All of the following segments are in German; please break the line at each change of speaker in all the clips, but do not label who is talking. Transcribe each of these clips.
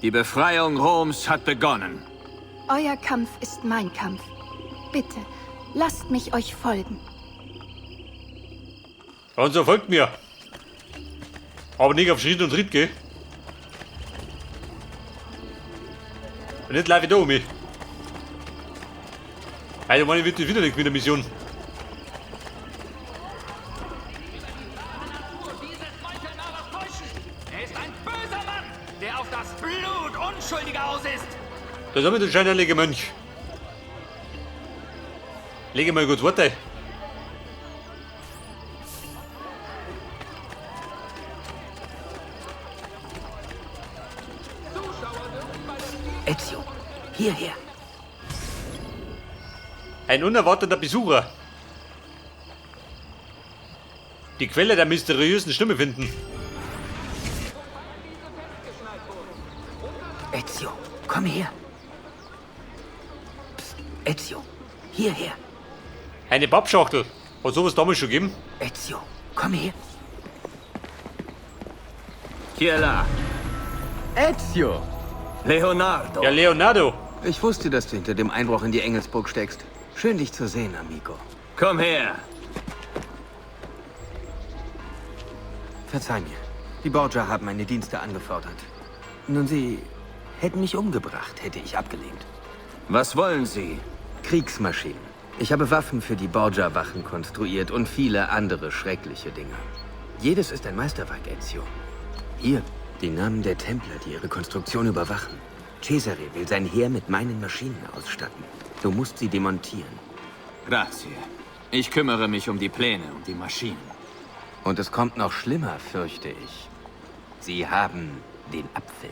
Die Befreiung Roms hat begonnen.
Euer Kampf ist mein Kampf. Bitte, lasst mich euch folgen.
Und so folgt mir. Aber nicht auf Schritt und Tritt, gell? Und nicht laufe ich da um mich. Also, meine wird das wieder nicht mit der Mission.
Er ist ein böser Mann, der auf das Blut Unschuldiger aus ist.
Da haben wir den scheinheiligen Mönch. Lege mal gut Worte.
Ezio, hierher.
Ein unerwarteter Besucher. Die Quelle der mysteriösen Stimme finden.
Ezio, komm her. Psst, Ezio, hierher.
Eine Pappschachtel. Hat sowas damals schon gegeben?
Ezio, komm her.
Hier la.
Ezio!
Leonardo.
Ja, Leonardo.
Ich wusste, dass du hinter dem Einbruch in die Engelsburg steckst. Schön, dich zu sehen, amigo.
Komm her.
Verzeih mir. Die Borgia haben meine Dienste angefordert. Nun, sie hätten mich umgebracht, hätte ich abgelehnt.
Was wollen Sie?
Kriegsmaschinen. Ich habe Waffen für die Borgia-Wachen konstruiert und viele andere schreckliche Dinge. Jedes ist ein Meisterwerk, Ezio. Hier, die Namen der Templer, die ihre Konstruktion überwachen. Cesare will sein Heer mit meinen Maschinen ausstatten. Du musst sie demontieren.
Grazie. Ich kümmere mich um die Pläne und die Maschinen.
Und es kommt noch schlimmer, fürchte ich. Sie haben den Apfel.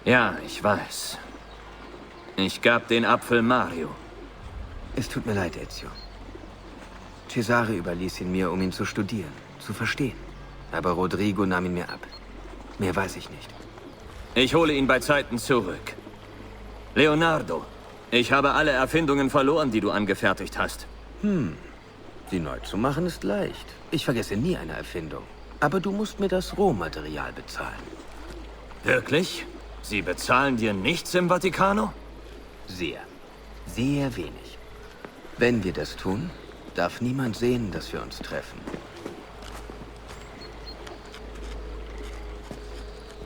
Ja, ich weiß. Ich gab den Apfel Mario.
Es tut mir leid, Ezio. Cesare überließ ihn mir, um ihn zu studieren, zu verstehen. Aber Rodrigo nahm ihn mir ab. Mehr weiß ich nicht.
Ich hole ihn bei Zeiten zurück. Leonardo, ich habe alle Erfindungen verloren, die du angefertigt hast.
Sie neu zu machen ist leicht. Ich vergesse nie eine Erfindung. Aber du musst mir das Rohmaterial bezahlen.
Wirklich? Sie bezahlen dir nichts im Vatikano?
Sehr. Sehr wenig. Wenn wir das tun, darf niemand sehen, dass wir uns treffen.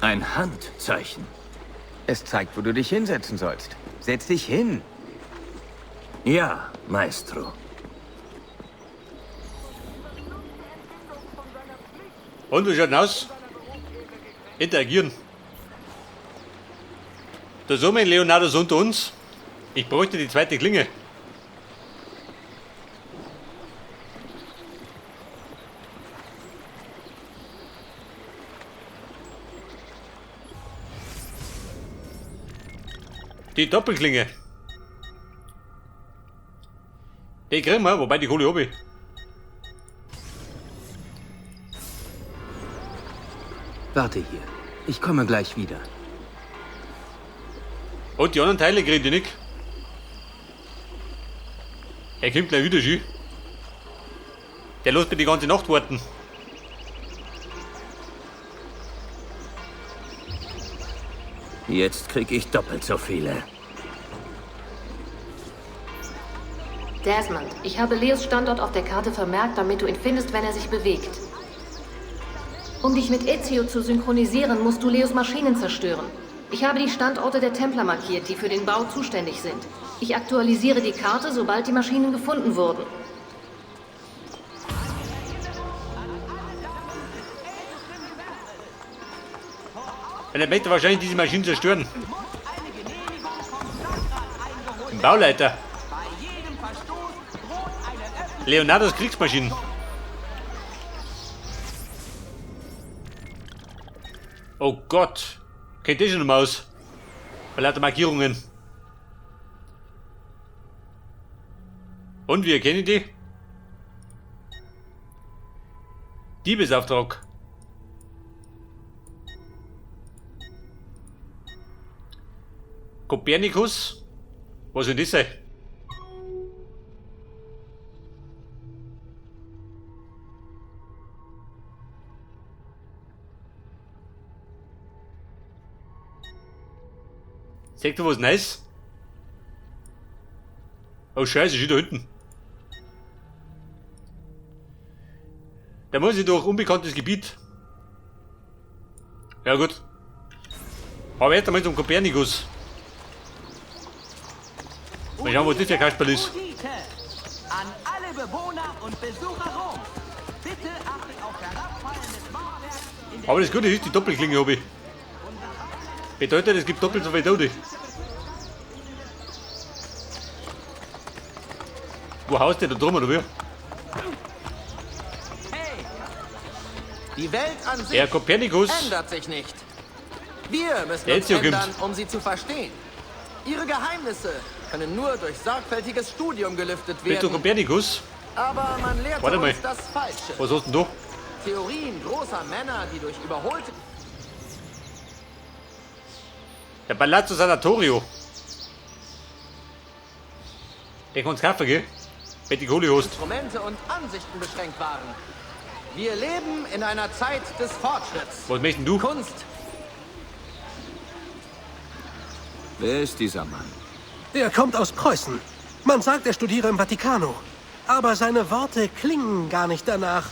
Ein Handzeichen.
Es zeigt, wo du dich hinsetzen sollst. Setz dich hin.
Ja, Maestro.
Und wie schaut denn aus? Interagieren. Da so mein Leonardo ist unter uns. Ich bräuchte die zweite Klinge. Die Doppelklinge. Die kriegen wir, wobei die Kohle habe ich.
Warte hier. Ich komme gleich wieder.
Und die anderen Teile kriegen die nicht. Er kommt gleich wieder schon. Der lässt mir die ganze Nacht warten.
Jetzt krieg ich doppelt so viele.
Desmond, ich habe Leos Standort auf der Karte vermerkt, damit du ihn findest, wenn er sich bewegt. Um dich mit Ezio zu synchronisieren, musst du Leos Maschinen zerstören. Ich habe die Standorte der Templer markiert, die für den Bau zuständig sind. Ich aktualisiere die Karte, sobald die Maschinen gefunden wurden.
Und er möchte wahrscheinlich diese Maschinen zerstören. Ein Bauleiter. Leonardos Kriegsmaschinen. Oh Gott. Kennt ihr schon mal aus? Bei lauter Markierungen. Und wie erkenne ich die? Diebesauftrag. Kopernikus? Was soll das sein? Seht ihr, wo es nice? Oh Scheiße, ist wieder hinten. Da muss ich durch unbekanntes Gebiet. Ja gut. Aber weiter mit dem Kopernikus. Mal schauen, wo das der Kasperl ist.
An alle Bewohner und Besucher Roms. Bitte achtet auf herabfallendes Mauerwerk.
Aber das Gute ist, die Doppelklinge habe ich. Bedeutet, es gibt doppelt so viele Tote. Wo haust der da drum, oder wie?
Die Welt an sich
Der Kopernikus.
ändert sich nicht. Wir müssen
Der
uns
Ezio
ändern,
kommt.
um sie zu verstehen. Ihre Geheimnisse können nur durch sorgfältiges Studium gelüftet
Bist du
werden.
Kopernikus?
Aber man lehrt
Warte mal.
uns das Falsche.
Was hast denn du?
Theorien großer Männer, die durch überholte
Der Palazzo Sanatorio. Den kannst du kaufen, gell? Wenn die Kohle hast.
Instrumente und Ansichten beschränkt waren. Wir leben in einer Zeit des Fortschritts.
Was möchtest du?
Kunst.
Wer ist dieser Mann?
Er kommt aus Preußen. Man sagt, er studiere im Vatikano. Aber seine Worte klingen gar nicht danach.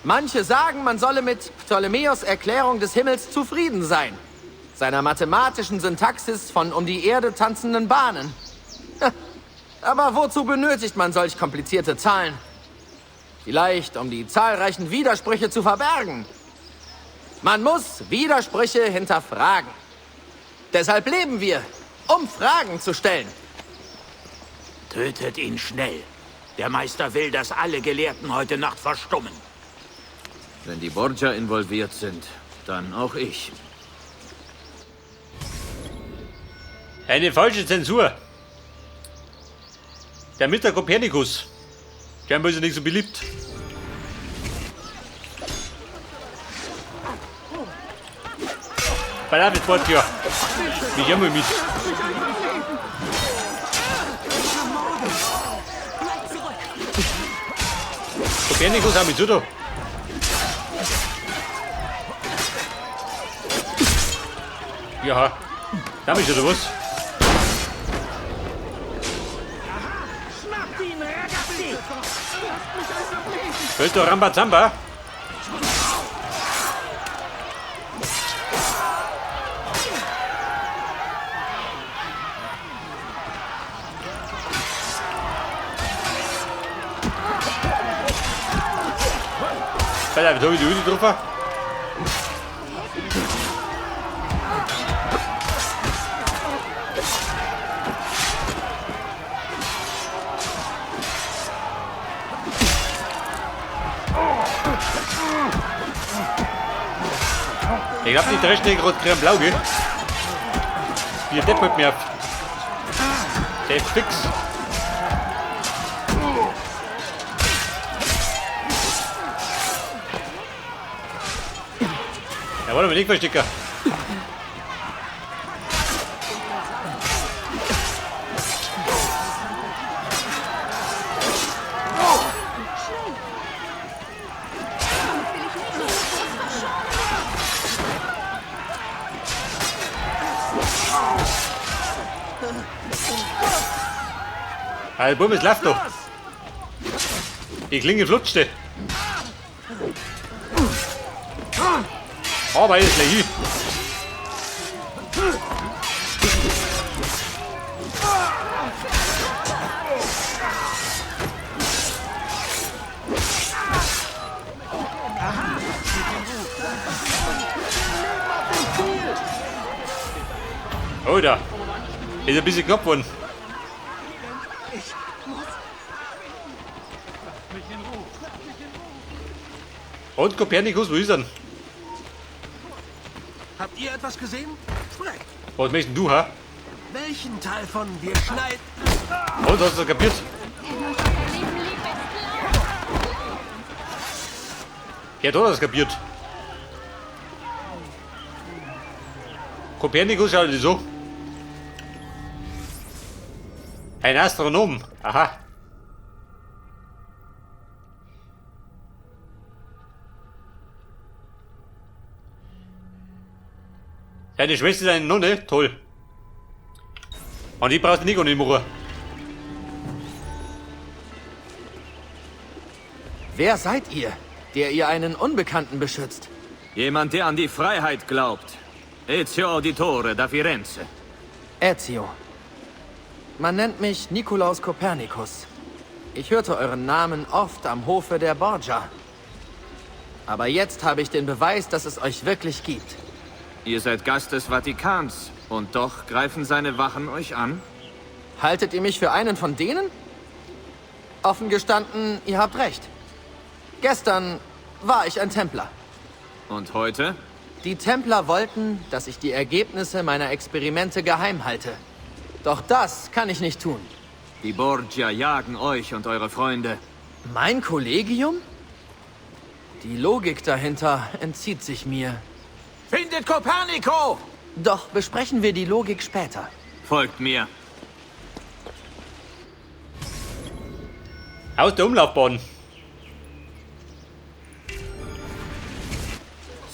Manche sagen, man solle mit Ptolemäus' Erklärung des Himmels zufrieden sein. Seiner mathematischen Syntaxis von um die Erde tanzenden Bahnen. Aber wozu benötigt man solch komplizierte Zahlen? Vielleicht, um die zahlreichen Widersprüche zu verbergen. Man muss Widersprüche hinterfragen. Deshalb leben wir, um Fragen zu stellen.
Tötet ihn schnell. Der Meister will, dass alle Gelehrten heute Nacht verstummen.
Wenn die Borgia involviert sind, dann auch ich.
Eine falsche Zensur. Der Mr. Kopernikus. Scheinbar ist er nicht so beliebt. Ballade fort, ja. Wie jammer mit. Kopernikus haben wir zu da. Ja, da ist oder was? Willst du Rambazamba? Verdammt, da habe ich die Hüte drauf. Ich hab die Dreschnäger gerade gerade blau, gell? Die Depp hat mir auf. Der ist fix. Ja, warte mal, nicht verstecken. Der Bumm, es läuft doch. Die Klinge flutschte. Aber jetzt gleich hin. Oh, da. Ist ein bisschen knapp geworden. Und Kopernikus, wo ist er denn?
Habt ihr etwas gesehen? Sprecht.
Was möchtest denn du, ha?
Welchen Teil von wir schneiden?
Und, hast du das kapiert? Ja, da hat er das kapiert. Kopernikus schaut die so. Ein Astronom. Aha. Deine Schwester ist eine Nonne? Toll. Und die brauchst du nicht machen.
Wer seid ihr, der ihr einen Unbekannten beschützt?
Jemand, der an die Freiheit glaubt. Ezio Auditore da Firenze.
Ezio. Man nennt mich Nikolaus Kopernikus. Ich hörte euren Namen oft am Hofe der Borgia. Aber jetzt habe ich den Beweis, dass es euch wirklich gibt.
Ihr seid Gast des Vatikans und doch greifen seine Wachen euch an?
Haltet ihr mich für einen von denen? Offen gestanden, ihr habt recht. Gestern war ich ein Templer.
Und heute?
Die Templer wollten, dass ich die Ergebnisse meiner Experimente geheim halte. Doch das kann ich nicht tun.
Die Borgia jagen euch und eure Freunde.
Mein Kollegium? Die Logik dahinter entzieht sich mir.
Findet Kopernico!
Doch besprechen wir die Logik später.
Folgt mir.
Aus der Umlaufbahn.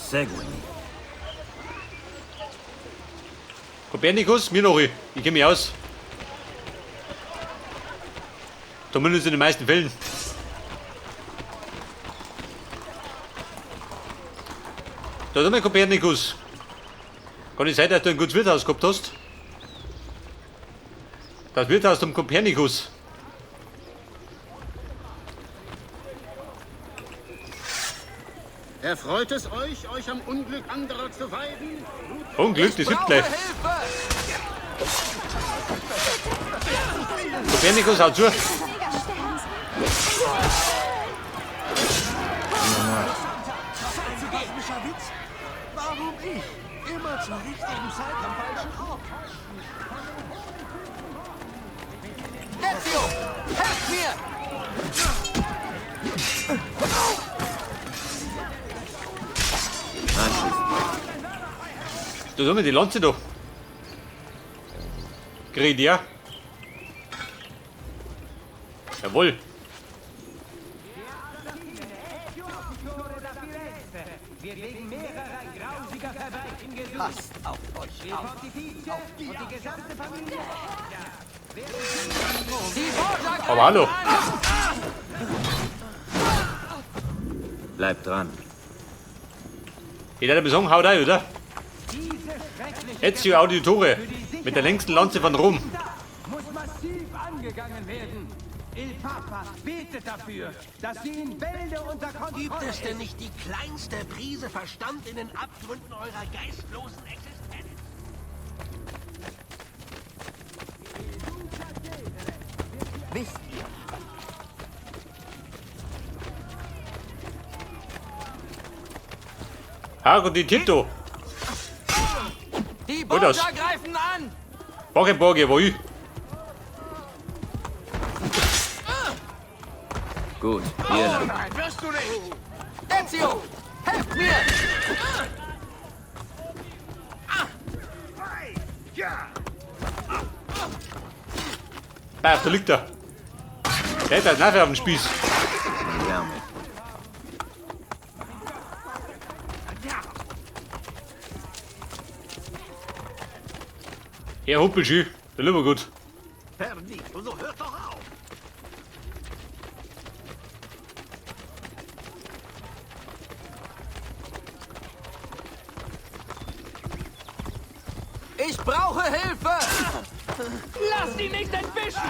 Segui.
Kopernikus, mir noch. Ich kenne mich aus. Zumindest in den meisten Fällen. Da ist mal Kopernikus. Kann nicht sein, dass du ein gutes Wirtshaus gehabt hast? Das Wirtshaus zum Kopernikus.
Erfreut es euch, euch am Unglück anderer zu weiden?
Unglück, das hilft gleich. Kopernikus, hau zu.
Warum ich? Immer zur richtigen Zeit am falschen Ort.
Ezio, helft mir!
Da haben wir die Lanze doch. Gerät, ja? Jawohl.
Passt auf euch auf. Und die gesamte Familie.
Aber hallo.
Bleibt dran.
Jeder der Besong haut ein, oder? Ezio Auditore mit der längsten Lanze von Rom.
Muss massiv angegangen werden. Il Papa betet dafür, dass sie in Bälde unter Kontrolle
Gibt es denn nicht die kleinste Prise Verstand in den Abgründen eurer geistlosen Existenz?
Wisst ihr?
Hago di Tito.
Die
Gut aus.
Borgia greifen an!
Borge, wo ich?
Gut, hier lang.
Nein, wirst du nicht!
Ezio, helft mir!
Da liegt er. Der hat halt nachher auf den Spieß.
Wärme.
Herr Huppelschü, der lieber gut.
Verdito, so hört doch auf!
Ich brauche Hilfe!
Lass ihn nicht entwischen!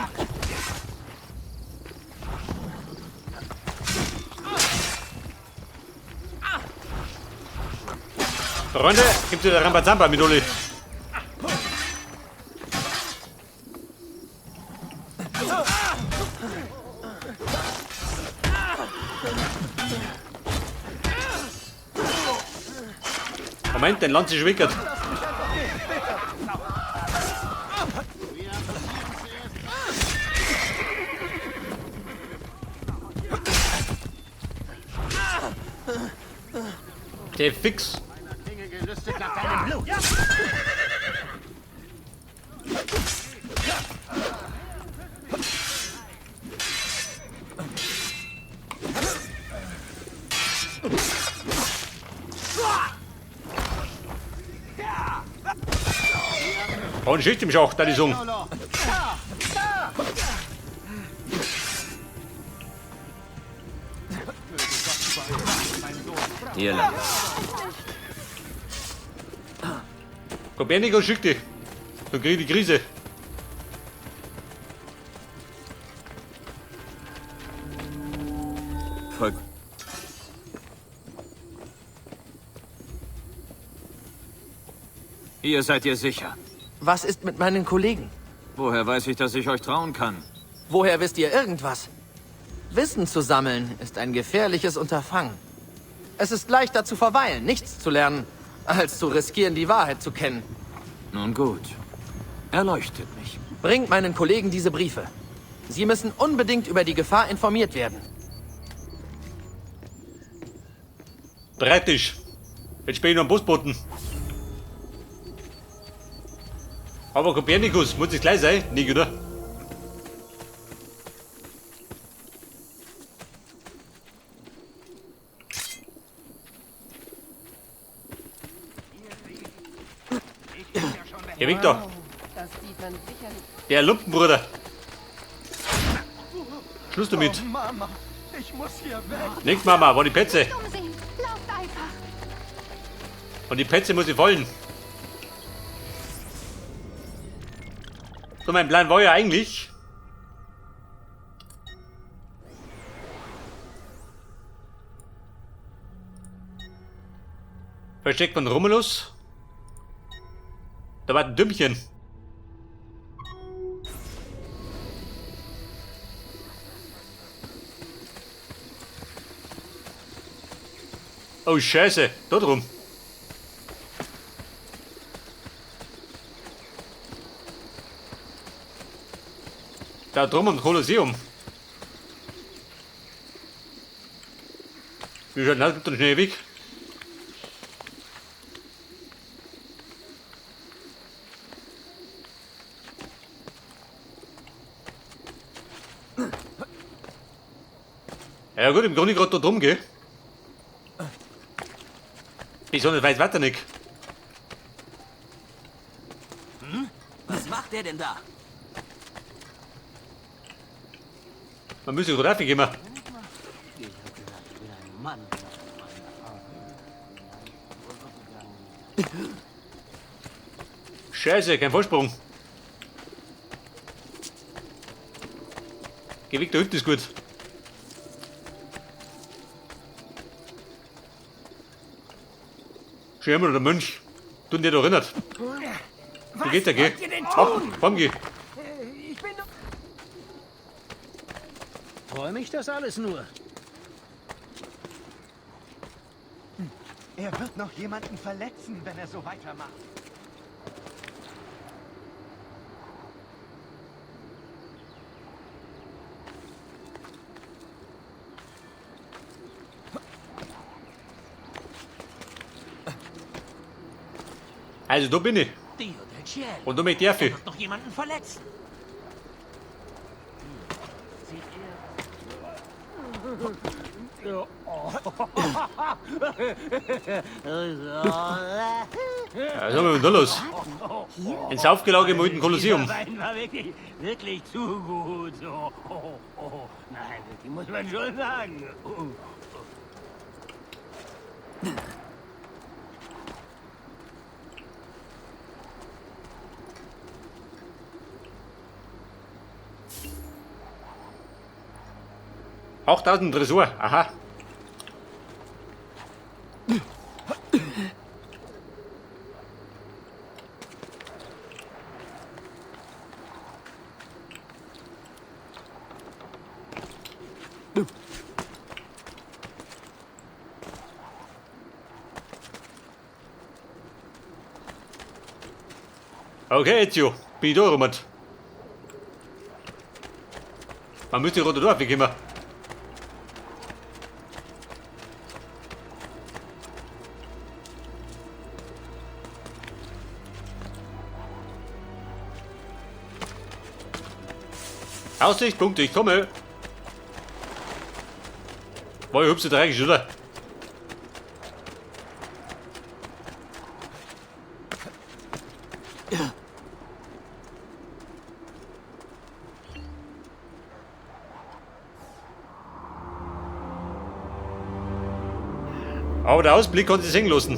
Freunde, gibt dir der Rambazamba mit Uli. Moment, den Lanze schwickert. Der fix.
Gelüstet nach deinem Blut.
Und Schicht im Schacht, da die Sung.
Hier lang.
Kopernikus, schick dich. Dann krieg ich die Krise.
Voll. Hier seid ihr sicher.
Was ist mit meinen Kollegen?
Woher weiß ich, dass ich euch trauen kann?
Woher wisst ihr irgendwas? Wissen zu sammeln ist ein gefährliches Unterfangen. Es ist leichter zu verweilen, nichts zu lernen, als zu riskieren, die Wahrheit zu kennen.
Nun gut. Erleuchtet mich.
Bringt meinen Kollegen diese Briefe. Sie müssen unbedingt über die Gefahr informiert werden.
Bereit dich. Jetzt bin ich noch am Busboten. Aber Kopernikus, muss es gleich sein? Nicht, oder? Herr Victor. Der Lumpenbruder. Schluss damit.
Mama, ich muss hier weg.
Nicht, Mama, war die Petze.
Umsehen. Lauft einfach.
Und die Petze muss ich wollen. So, mein Plan war ja eigentlich... Versteck von Romulus. Da war ein Dümmchen. Oh, Scheiße. Da drum. Da drum am Kolosseum. Wie schaut das mit dem Schneeweg? Ja gut, im Grunde gerade da drum, gell? Besonders weiß weiter nicht.
Was macht der denn da?
Man müsste gerade aufgehen. Scheiße, kein Vorsprung. Geh weg, da hinten ist gut. Schirm oder Mönch. Tun dir doch erinnert. Wie geht's da, geh? Ach, komm, geh.
Freue mich das alles nur.
Er wird noch jemanden verletzen, wenn er so weitermacht.
Also, da bin ich. Und da mit der Affe.
Noch jemanden verletzen.
Ja, was haben wir denn da los? Ins Aufgelage im alten Kolosseum.
Wein war wirklich zu gut. Nein, die muss man schon sagen.
Auch 1000 Tresor, aha. Okay, Ezio, bin ich da, Romat. Man müsste gerade da wegkommen. Aussichtspunkte, ich komme. War ja hübsch dreckig, oder? Aber der Ausblick konnte sich sehen lassen.